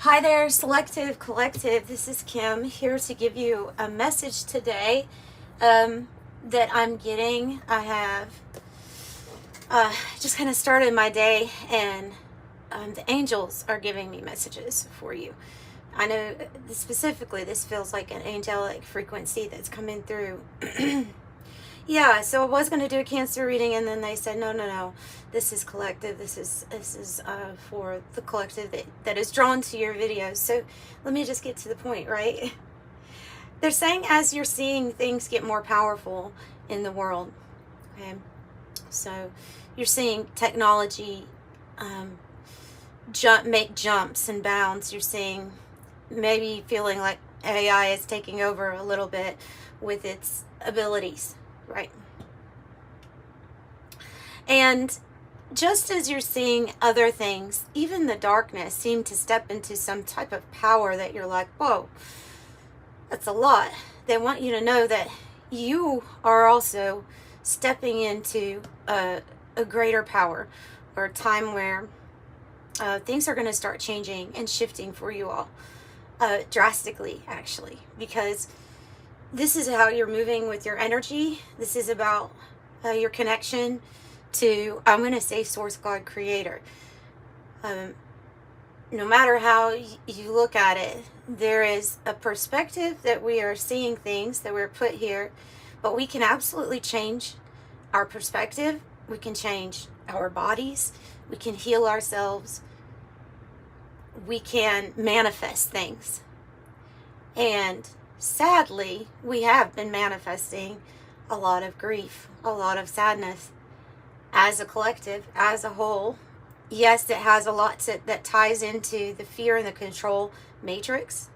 Hi there, Selective Collective. This is Kim here to give you a message today that I'm getting. I have just kind of started my day, and the angels are giving me messages for you. I know specifically this feels like an angelic frequency that's coming through. Yeah, so I was going to do a Cancer reading, and then they said, no, this is collective. This is for the collective that is drawn to your videos. So let me just get to the point, right? They're saying as you're seeing things get more powerful in the world, okay? So you're seeing technology make jumps and bounds. You're seeing maybe feeling like AI is taking over a little bit with its abilities. Right. And just as you're seeing other things, even the darkness, seem to step into some type of power that you're like, whoa, that's a lot. They want you to know that you are also stepping into a greater power, or a time where things are going to start changing and shifting for you all drastically, actually, because this is how you're moving with your energy. This is about your connection to, I'm going to say, Source, God, Creator. No matter how you look at it, there is a perspective that we are seeing things, that we're put here, but we can absolutely change our perspective. We can change our bodies. We can heal ourselves. We can manifest things. And sadly, we have been manifesting a lot of grief, a lot of sadness as a collective, as a whole. Yes, it has a lot that ties into the fear and the control matrix,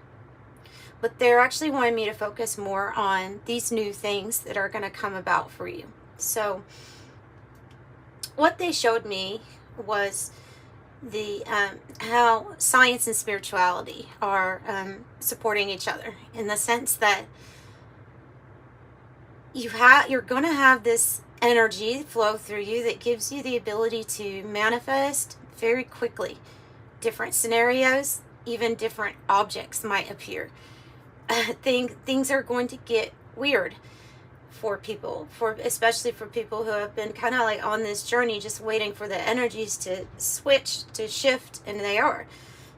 but they're actually wanting me to focus more on these new things that are going to come about for you. So what they showed me was the how science and spirituality are supporting each other, in the sense that you're going to have this energy flow through you that gives you the ability to manifest very quickly different scenarios. Even different objects might appear. Things are going to get weird for people, especially for people who have been kind of like on this journey, just waiting for the energies to switch, to shift, and they are.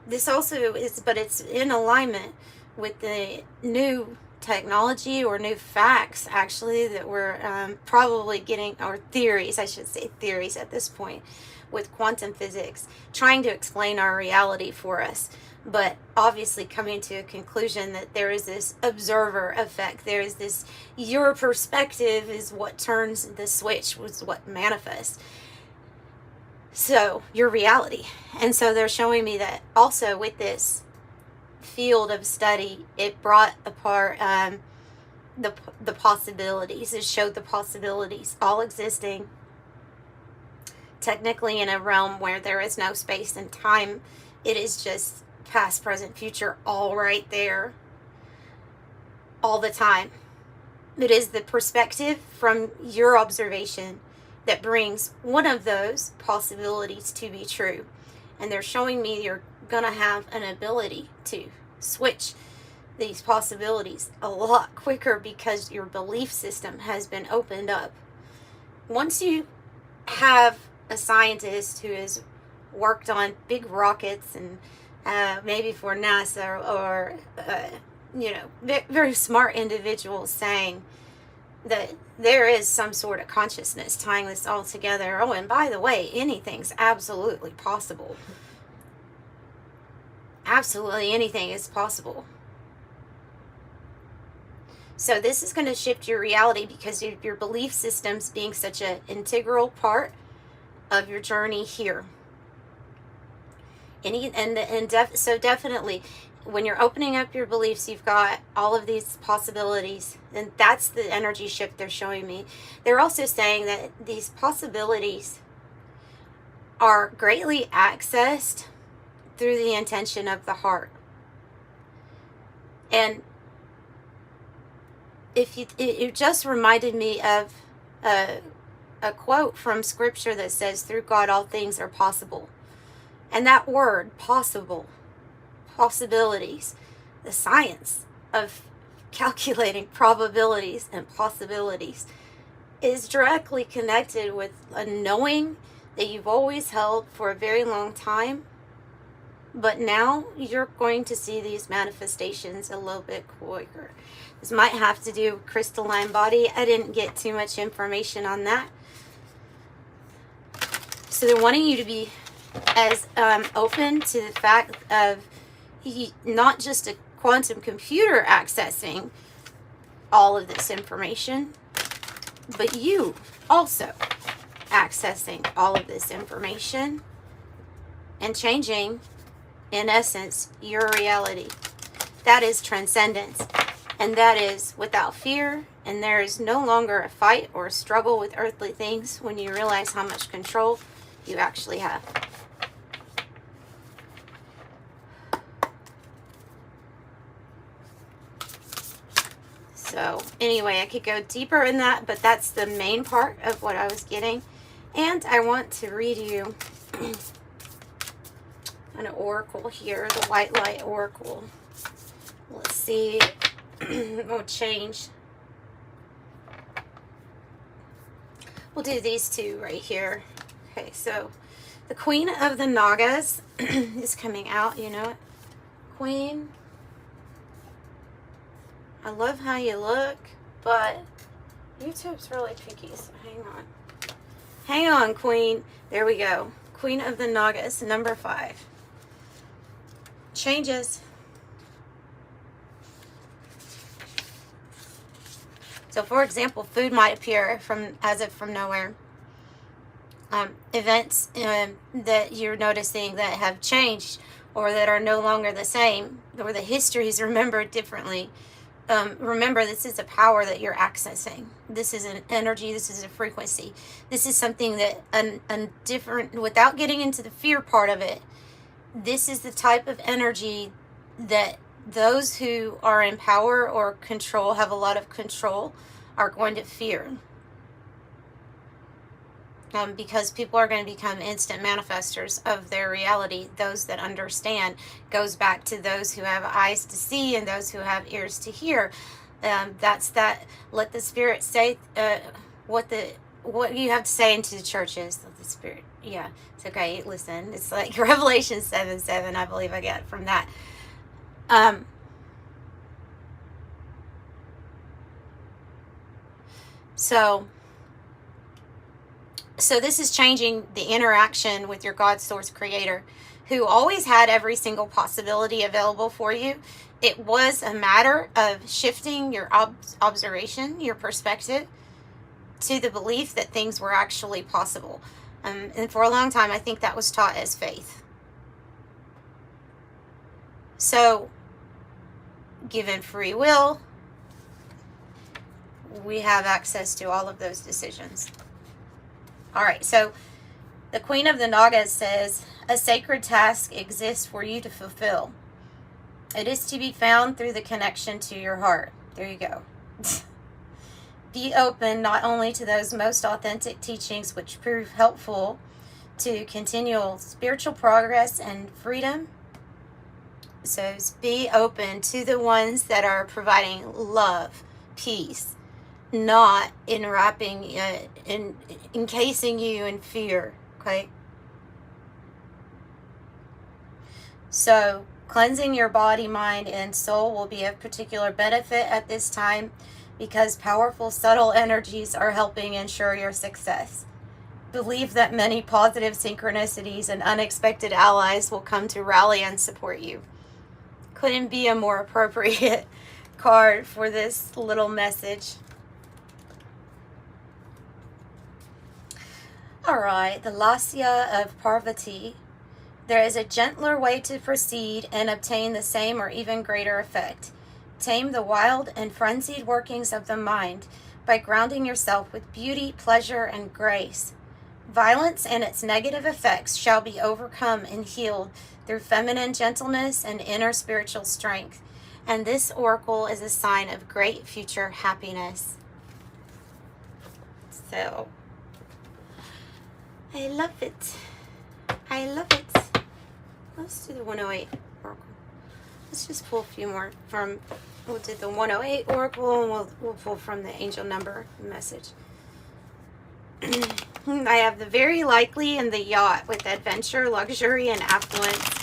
This also is, but it's in alignment with the new technology, or new facts, actually, that we're probably getting, or theories, I should say theories at this point, with quantum physics, trying to explain our reality for us. But obviously coming to a conclusion that there is this observer effect. There is this, your perspective is what turns the switch, was what manifests. So your reality. And so they're showing me that also with this field of study, it brought apart the possibilities. It showed the possibilities all existing technically in a realm where there is no space and time. It is just past, present, future, all right there, all the time. It is the perspective from your observation that brings one of those possibilities to be true. And they're showing me you're going to have an ability to switch these possibilities a lot quicker, because your belief system has been opened up. Once you have a scientist who has worked on big rockets, and maybe for NASA, or very smart individuals saying that there is some sort of consciousness tying this all together. Oh, and by the way, anything's absolutely possible. Absolutely anything is possible. So this is going to shift your reality, because your belief systems being such an integral part of your journey here. So definitely, when you're opening up your beliefs, you've got all of these possibilities, and that's the energy shift they're showing me. They're also saying that these possibilities are greatly accessed through the intention of the heart. And it just reminded me of a quote from scripture that says, through God all things are possible. And that word, possible, possibilities. The science of calculating probabilities and possibilities is directly connected with a knowing that you've always held for a very long time, but now you're going to see these manifestations a little bit quicker. This might have to do with crystalline body. I didn't get too much information on that. So they're wanting you to be as open to the fact of not just a quantum computer accessing all of this information, but you also accessing all of this information and changing, in essence, your reality. That is transcendence, and that is without fear, and there is no longer a fight or a struggle with earthly things when you realize how much control you actually have. So anyway, I could go deeper in that, but that's the main part of what I was getting. And I want to read you an oracle here, the White Light Oracle. Let's see. We'll change. We'll do these two right here. Okay, so the Queen of the Nagas is coming out, you know it. Queen. I love how you look, but YouTube's really picky, so hang on. Hang on, Queen. There we go. Queen of the Nagas, number 5. Changes. So, for example, food might appear as if from nowhere. Events that you're noticing that have changed or that are no longer the same, or the history is remembered differently. Remember, this is a power that you're accessing. This is an energy. This is a frequency. This is something that a different, without getting into the fear part of it, this is the type of energy that those who are in power or control, have a lot of control, are going to fear. Because people are going to become instant manifestors of their reality. Those that understand, goes back to those who have eyes to see and those who have ears to hear. That's that. Let the Spirit say what you have to say into the churches. Let the Spirit. Yeah, it's okay. Listen, it's like Revelation 7:7. I believe I got from that. So this is changing the interaction with your God source creator, who always had every single possibility available for you. It was a matter of shifting your observation, your perspective, to the belief that things were actually possible. And for a long time, I think that was taught as faith. So, given free will, we have access to all of those decisions. All right, so the Queen of the Nagas says, a sacred task exists for you to fulfill. It is to be found through the connection to your heart. There you go. Be open not only to those most authentic teachings which prove helpful to continual spiritual progress and freedom. So be open to the ones that are providing love, peace, not enwrapping, encasing you in fear, okay? So, cleansing your body, mind, and soul will be of particular benefit at this time because powerful, subtle energies are helping ensure your success. Believe that many positive synchronicities and unexpected allies will come to rally and support you. Couldn't be a more appropriate card for this little message. Alright, the Lasya of Parvati. There is a gentler way to proceed and obtain the same or even greater effect. Tame the wild and frenzied workings of the mind by grounding yourself with beauty, pleasure, and grace. Violence and its negative effects shall be overcome and healed through feminine gentleness and inner spiritual strength. And this oracle is a sign of great future happiness. So, I love it. I love it. Let's do the 108 oracle. Let's just pull a few more from, we'll do the 108 Oracle, and we'll pull from the angel number message. I have the very likely and the yacht with adventure, luxury, and affluence.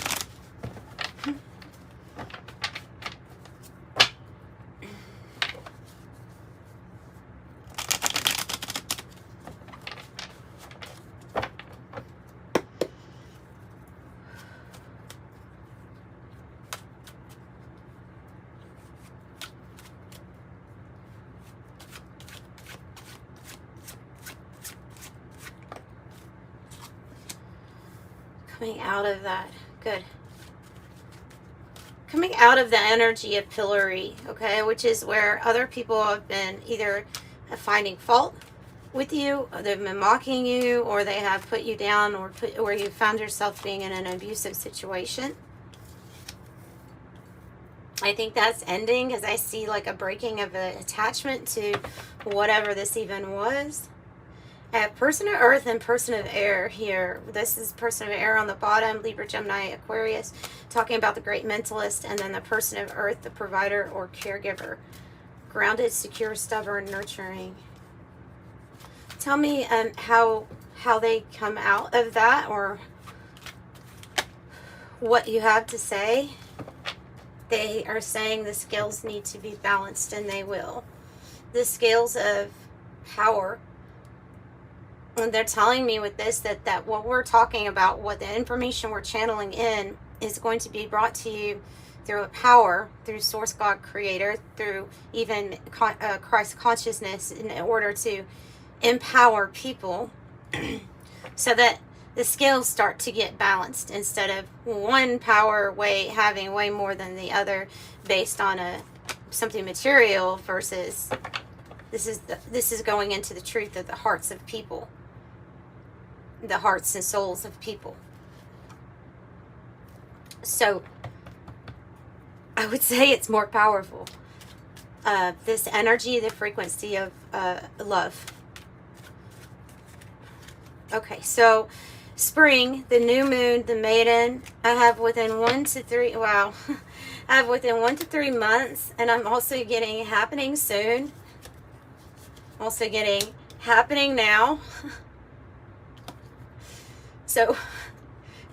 Coming out of that, good. Coming out of the energy of pillory, okay, which is where other people have been either finding fault with you, or they've been mocking you, or they have put you down, or you found yourself being in an abusive situation. I think that's ending, as I see like a breaking of an attachment to whatever this even was. I have person of earth and person of air here. This is person of air on the bottom, Libra, Gemini, Aquarius, talking about the great mentalist, and then the person of earth, the provider or caregiver. Grounded, secure, stubborn, nurturing. Tell me how they come out of that, or what you have to say. They are saying the scales need to be balanced, and they will. The scales of power. And they're telling me with this that what we're talking about, what the information we're channeling in, is going to be brought to you through a power, through Source God Creator, through even Christ consciousness, in order to empower people so that the scales start to get balanced, instead of one power having way more than the other based on something material, versus this is going into the truth of the hearts of people. The hearts and souls of people. So I would say it's more powerful. This energy, the frequency of love. Okay, so spring, the new moon, the maiden, I have within 1 to 3, wow. I have within 1 to 3 months, and I'm also getting happening soon. Also getting happening now. So,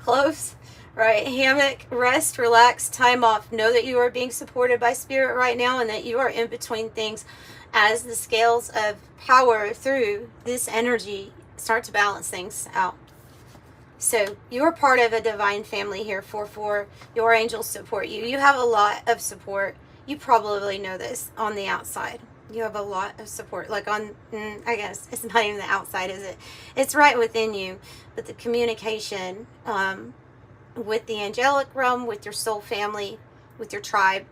close, right? Hammock, rest, relax, time off. Know that you are being supported by Spirit right now, and that you are in between things as the scales of power through this energy start to balance things out. So, you're part of a divine family here, 4-4. Your angels support you. You have a lot of support. You probably know this on the outside. You have a lot of support, like on, I guess it's not even the outside, is it? It's right within you. But the communication with the angelic realm, with your soul family, with your tribe.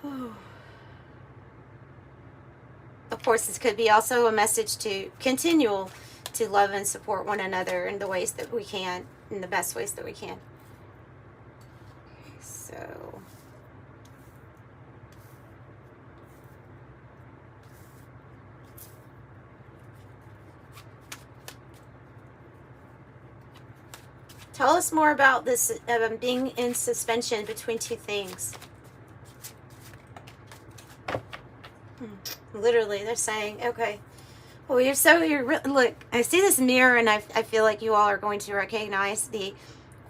Of course, this could be also a message to continue to love and support one another in the ways that we can, in the best ways that we can. So... tell us more about this being in suspension between two things. Literally, they're saying, okay, well, look, I see this mirror, and I feel like you all are going to recognize the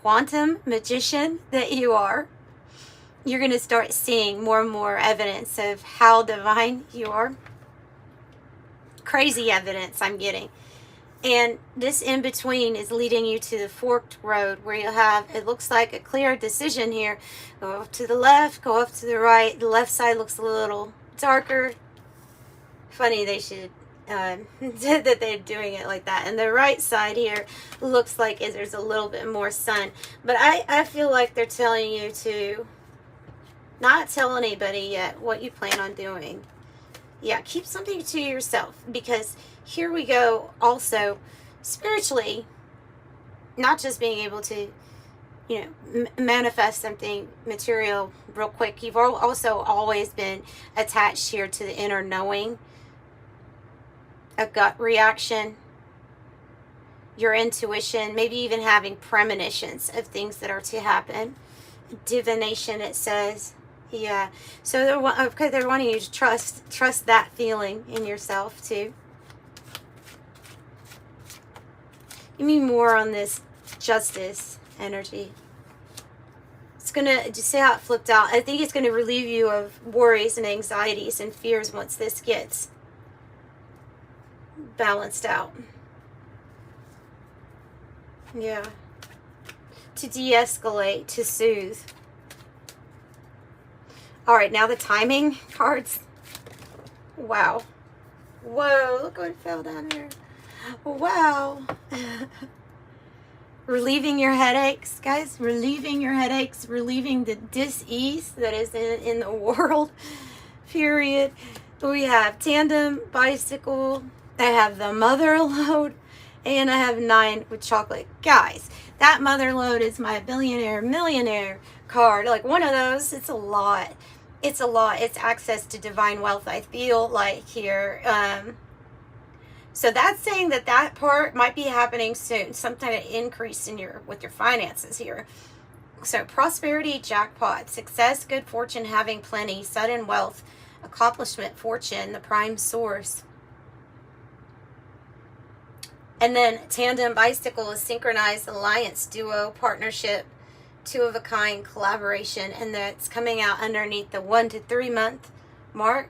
quantum magician that you are. You're going to start seeing more and more evidence of how divine you are. Crazy evidence I'm getting. And this in between is leading you to the forked road, where you have, it looks like a clear decision here. Go off to the left, go off to the right. The left side looks a little darker. Funny they should, that they're doing it like that. And the right side here looks like there's a little bit more sun. But I feel like they're telling you to not tell anybody yet what you plan on doing. Yeah, keep something to yourself, because here we go also spiritually, not just being able to, manifest something material real quick. You've also always been attached here to the inner knowing, a gut reaction, your intuition, maybe even having premonitions of things that are to happen. Divination, it says. Yeah. So they're wanting you to trust that feeling in yourself too. Give me more on this justice energy. It's gonna, just see how it flipped out. I think it's gonna relieve you of worries and anxieties and fears once this gets balanced out. Yeah. To de-escalate, to soothe. All right, now the timing cards. Wow. Whoa, look what fell down here. Wow. Relieving your headaches, guys. Relieving your headaches. Relieving the dis-ease that is in the world. Period. We have tandem, bicycle. I have the mother load. And I have 9 with chocolate. Guys, that mother load is my billionaire, millionaire card. Like one of those, it's a lot. It's a lot. It's access to divine wealth, I feel like here. So that's saying that that part might be happening soon. Some kind of increase in with your finances here. So prosperity, jackpot, success, good fortune, having plenty, sudden wealth, accomplishment, fortune, the prime source. And then tandem, bicycle, a synchronized alliance, duo, partnership, 2 of a kind, collaboration, and that's coming out underneath the 1 to 3 month mark.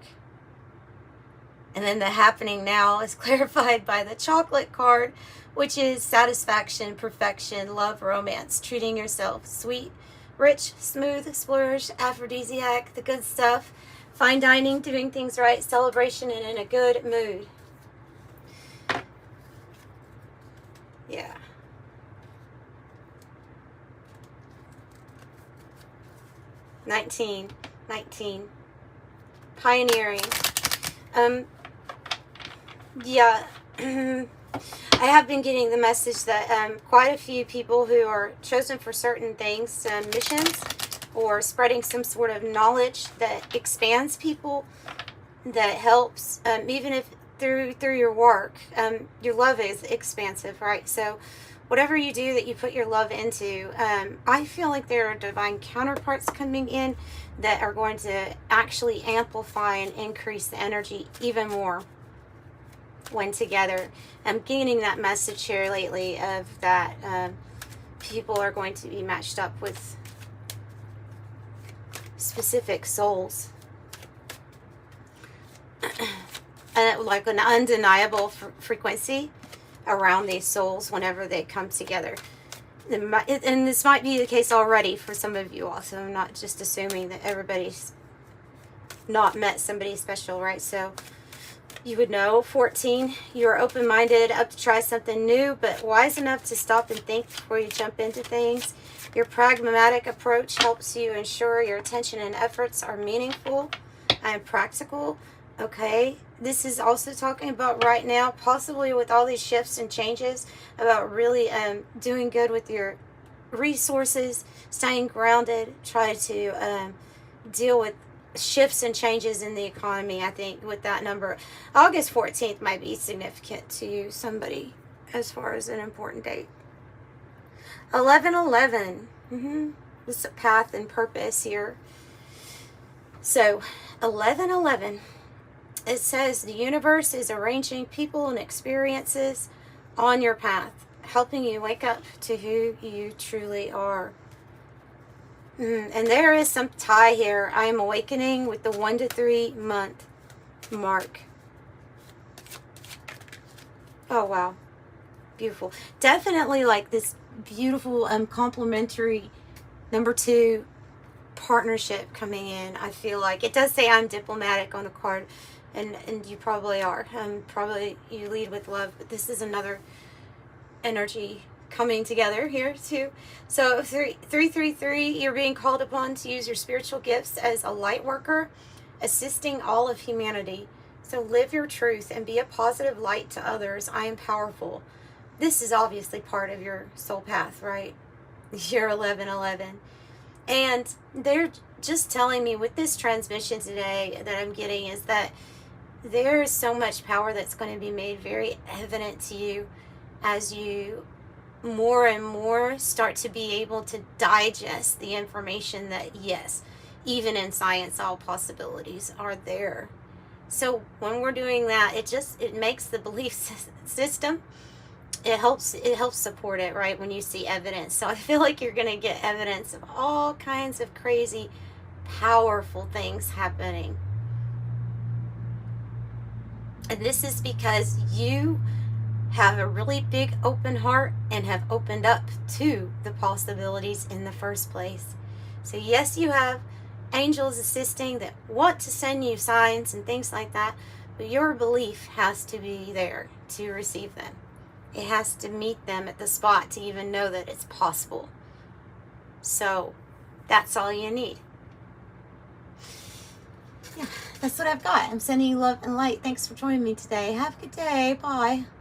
And then the happening now is clarified by the chocolate card, which is satisfaction, perfection, love, romance, treating yourself, sweet, rich, smooth, splurge, aphrodisiac, the good stuff, fine dining, doing things right, celebration, and in a good mood. Yeah. Nineteen. Pioneering. Yeah. I have been getting the message that quite a few people who are chosen for certain things, missions, or spreading some sort of knowledge that expands people, that helps, even if through your work, your love is expansive, right? So whatever you do that you put your love into, I feel like there are divine counterparts coming in that are going to actually amplify and increase the energy even more when together. I'm getting that message here lately of that people are going to be matched up with specific souls. Like an undeniable frequency around these souls whenever they come together. And this might be the case already for some of you also. I'm not just assuming that everybody's not met somebody special, right? So you would know. 14, you're open-minded, up to try something new, but wise enough to stop and think before you jump into things. Your pragmatic approach helps you ensure your attention and efforts are meaningful and practical. Okay, this is also talking about right now, possibly with all these shifts and changes, about really doing good with your resources, staying grounded, try to deal with shifts and changes in the economy. I think with that number, August 14th might be significant to you, somebody, as far as an important date. 11:11. This is a path and purpose here. So 11:11. It says the universe is arranging people and experiences on your path, helping you wake up to who you truly are. And there is some tie here. I am awakening with the 1 to 3 month mark. Oh, wow. Beautiful. Definitely like this beautiful complementary number 2 partnership coming in. I feel like it does say I'm diplomatic on the card. And you probably are. Probably you lead with love, but this is another energy coming together here too. So 333, you're being called upon to use your spiritual gifts as a light worker, assisting all of humanity. So live your truth and be a positive light to others. I am powerful. This is obviously part of your soul path, right? You're 11:11. And they're just telling me with this transmission today that I'm getting is that there is so much power that's going to be made very evident to you as you more and more start to be able to digest the information that, yes, even in science, all possibilities are there. So when we're doing that, it makes the belief system, it helps support it, right? When you see evidence. So I feel like you're going to get evidence of all kinds of crazy, powerful things happening. And this is because you have a really big open heart and have opened up to the possibilities in the first place. So yes, you have angels assisting that want to send you signs and things like that, but your belief has to be there to receive them. It has to meet them at the spot to even know that it's possible. So that's all you need. Yeah, that's what I've got. I'm sending you love and light. Thanks for joining me today. Have a good day. Bye.